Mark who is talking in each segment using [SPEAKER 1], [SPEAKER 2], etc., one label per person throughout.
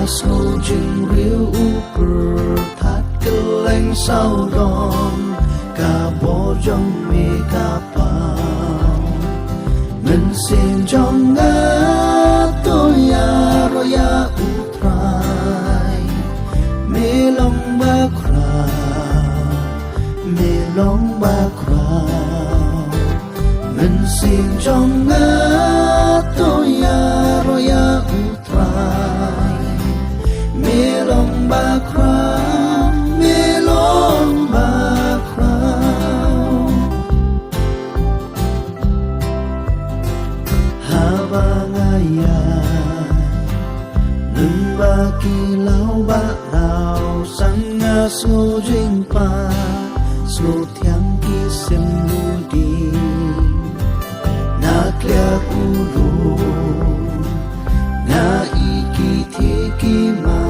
[SPEAKER 1] sâu chừng riu bờ thắt cứ lên sau đòn cả bộ trong mi cả bao mình xin trong ngã tôi ya rồi ya utrai mi lòng ba crào mi lòng ba crào mình xin trong ngã tôi ya rồi ya utrai mi lòng ba crào mi lòng ba crào haba ngaya nâng ba kỳ lao ba rào sang nga sô duyên pa sô thiang kỳ xem nu đi na klia ulu na iki thi kỳ ma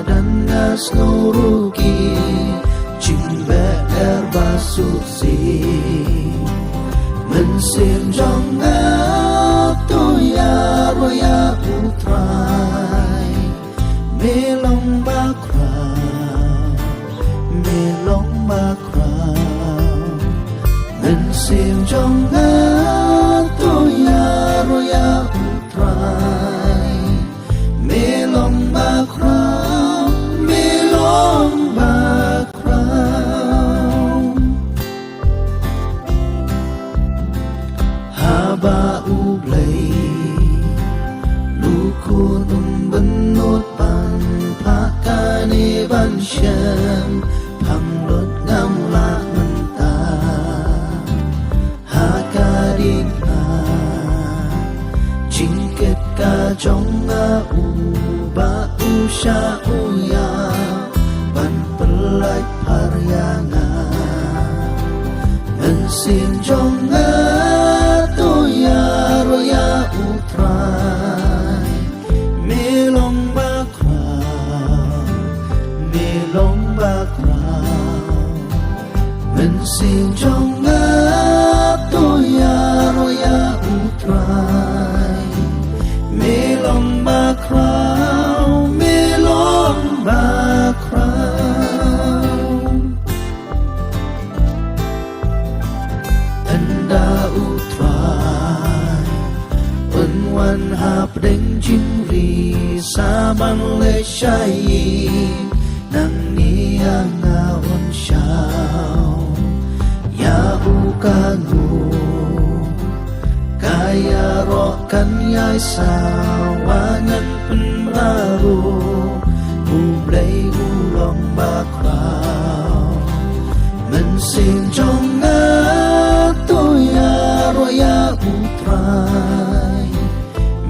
[SPEAKER 1] dan na snow ruki chinh bè er ba su si mình xin trong ngã tôi ya rồi ya utrai mê lòng ba crào mê lòng ba crào mình xin trong ngã tôi ya rồi ya utrai mê lòng ba crào mê lòng ba crào haba ublay luku nung bên nốt bàn phá ca ni ban shem phang lốt ngam la ngân ta ha ca đi na chính kết ca trong nga u ba u sha u ya ban pelai parya nga mình xin trong nga tôi ya rồi ya utrai mi lòng ba crào mi lòng ba crào mình xin trong ngã tôi ya rồi ya utrai mi lòng ba crào mi lòng ba crào anda utrai wan wan hap đeng chinh ri sa ban lệ shai nang nia nga on shao ya u ka nu kaya ro kan yai sa wa ngan pen raru u blei u long ba crao mình xin trong ngã tôi ya ro ya utrai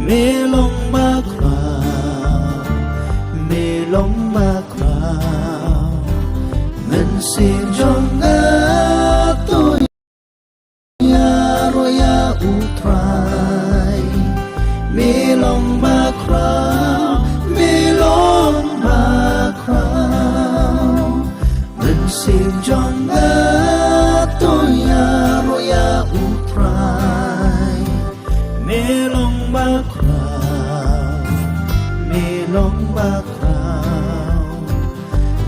[SPEAKER 1] mê lòng ba crào mê lòng ba crào mình xin trong ngã tôi ya rồi ya utrai mê lòng ba crào mê lòng ba crào mình xin trong ngã tôi ya rồi ya utrai mê lòng ba crào mê lòng ba crào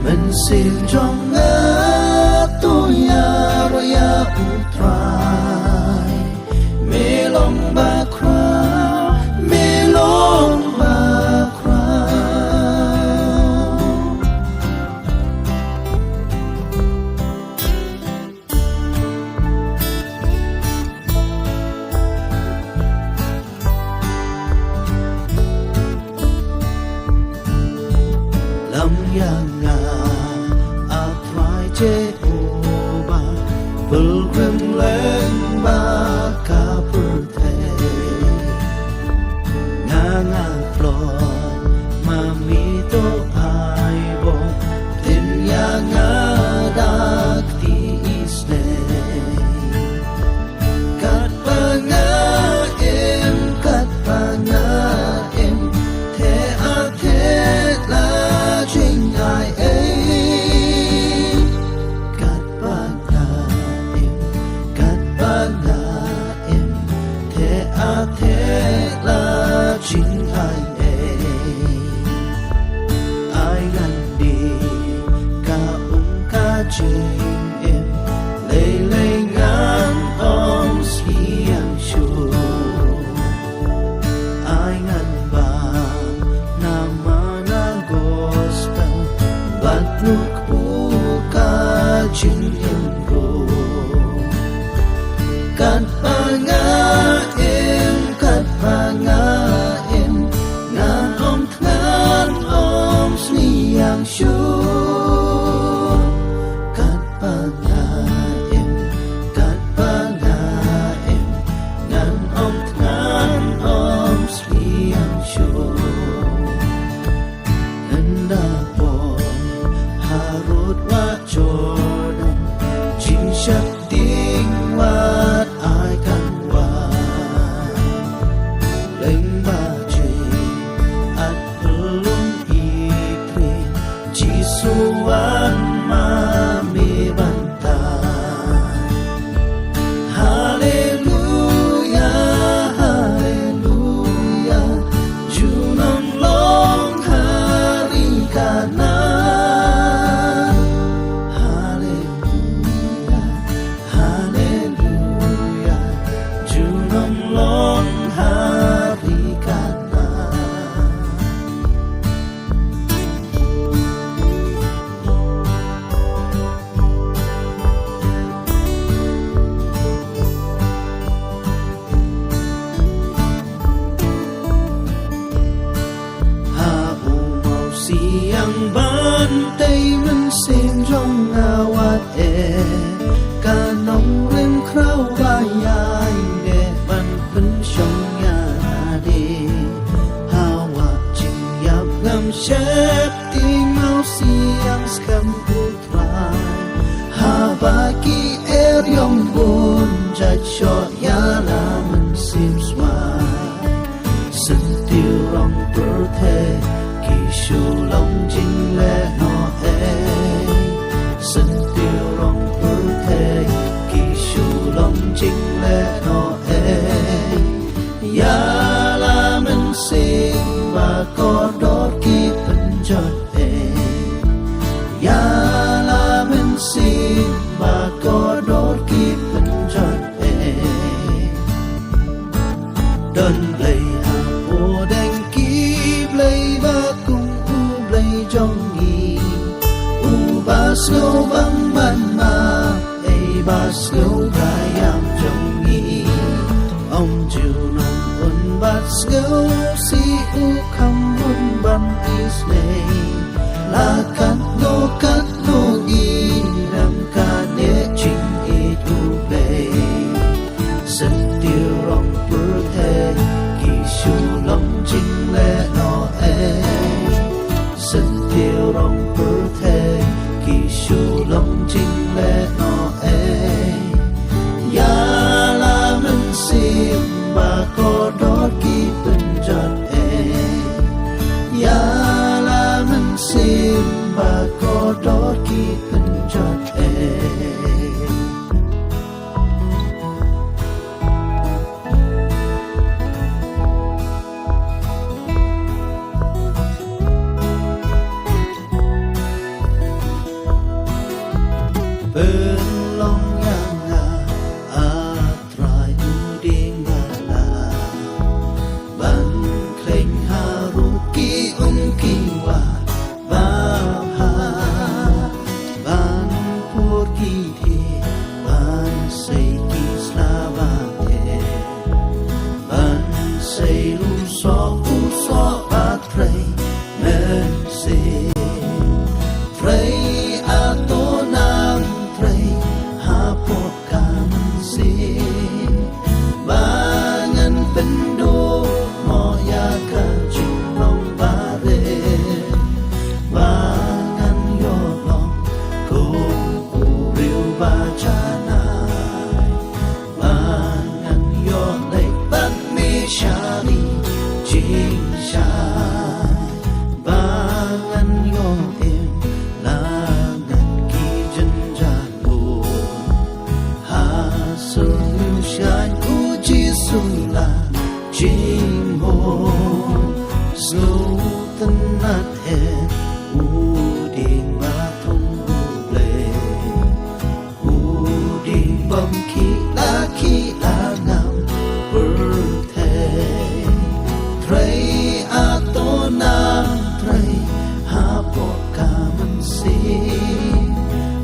[SPEAKER 1] mình xin trong ngã tôi ya rồi ya utrai mê lòng ba crào mê lòng ba crào lam yang nga atrai che oba pilgrim leng ba ka purte nga nga flo mami to ai bo tin ya nga dak ti isne kat pa nga em the a the la ching ai chim em lê lê ngàn om siang shu ai ngàn ba nama na gospel bat nuk buka chim em go kat panga em ngàn om siang shu siang bantai men sen rong awat ka nong rem krau bayai de ban pen shong ya de hawa jing yap ngam shep ti mau siang skam putrai ha ba ki yong bun jat shot ya la men sim swai sen tiêu rong per the shu long jing le no sen tiêu rong per the ki shu long jing le no ya la men sing ba ko dot ki pen jot ya la men sing ba ko dot ki pen jot đơn lệ ha o đen ki play ba trong nghi u ba sâu băng ban ma ba sâu gai am trong nghi ông chiều nằm ôn bát sâu si u khăm ôn ban is này là cắt no nghi làm ca nế chinh e tu bề sân tiêu rong bơ thế kỳ shu long chinh lệ no sân tiêu rong bơ thế kỳ shu long chinh lệ no ya la men sim ba ko dot ki pen jat ya la men sim ba ko dot ki pen jat bên long yang nga atrai du ding la ban kleng haru ki ki wa ba ha ban pur ki the ban sei ki slava ban sei lu so ba trai men sei trai atonang bangan pendo moya ka chulong bare bangan yolong kung uriu ba chana bangan yolay bat mi shari jing sha bangan yolim langan ki janjan bu ha solution sula jing ho snow tân nát u điên ba thông ble khi là ngam birthday Tray a to nam tray ha po ka man si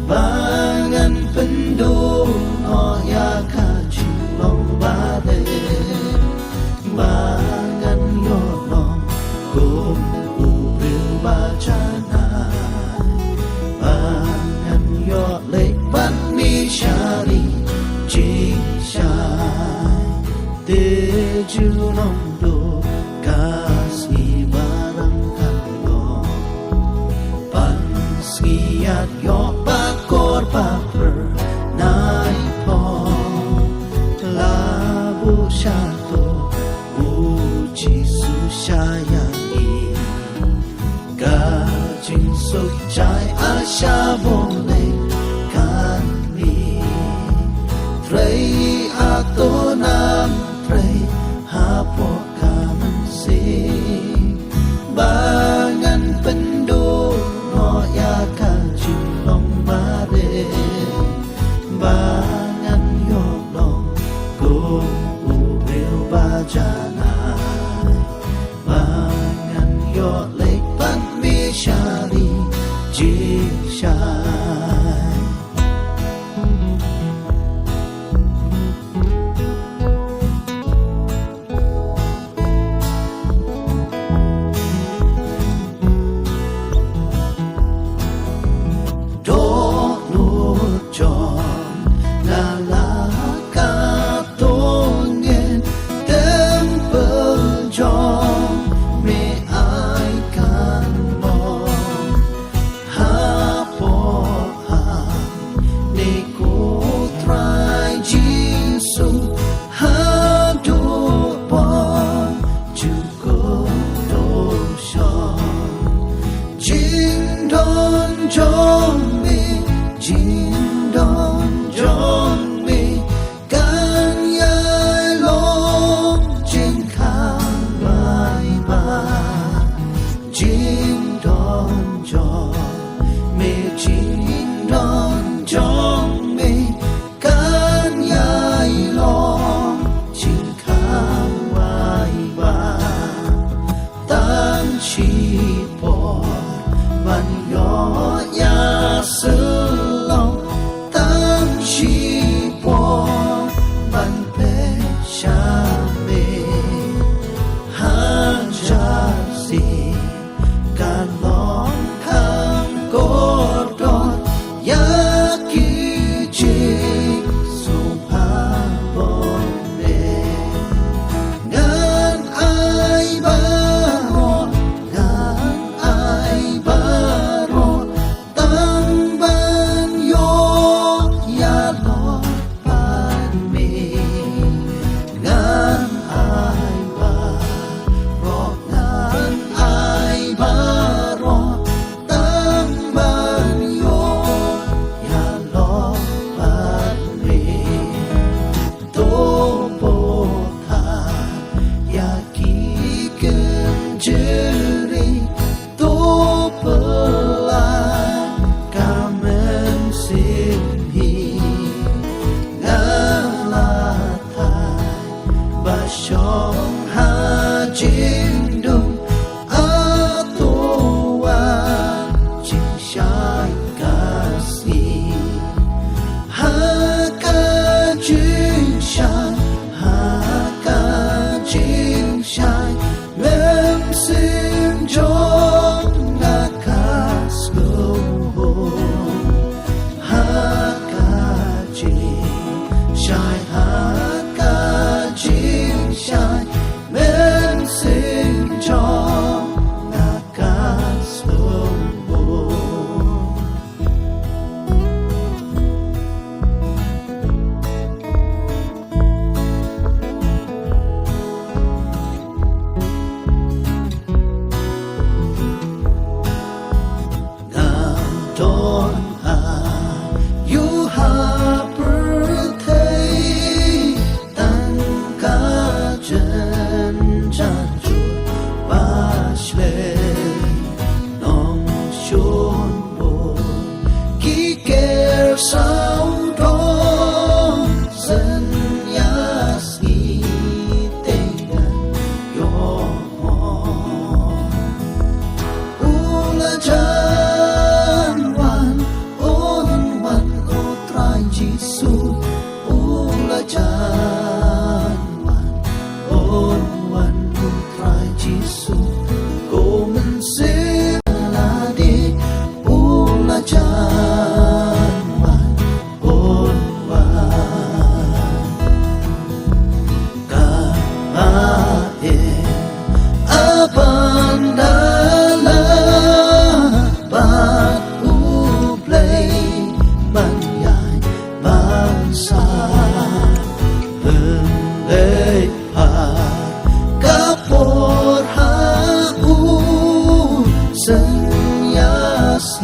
[SPEAKER 1] Bangan pendu no ya ka chilong ba de Bangan yo long kum u riu ba cha na Bangan yo lek ban mi shari jing shai Te ju long do kasi barang kanyo Panskiat yo bakor paper nai po Labu shato uji sushayangi Gajin suk chai asha vole kanmi Tray ato nam tray hapo kaman si Bangan pendu no ya kajin long bare Bangan yo long kung ubril ba janay Bangan yo lek pan mi shari jing shai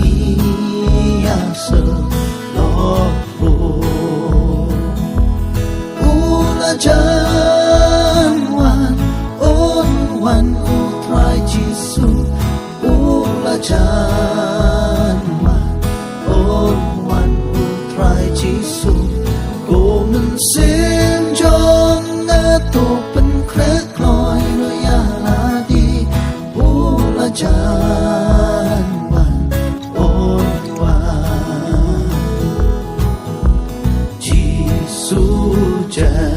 [SPEAKER 1] Senyasiya seloro Ulajan wan on wan utrai Jisu Ulajan wan on wan utrai Jisu Golden sin jong na to pen krek loi no ya la di Ulajan wan on wan Jisu jan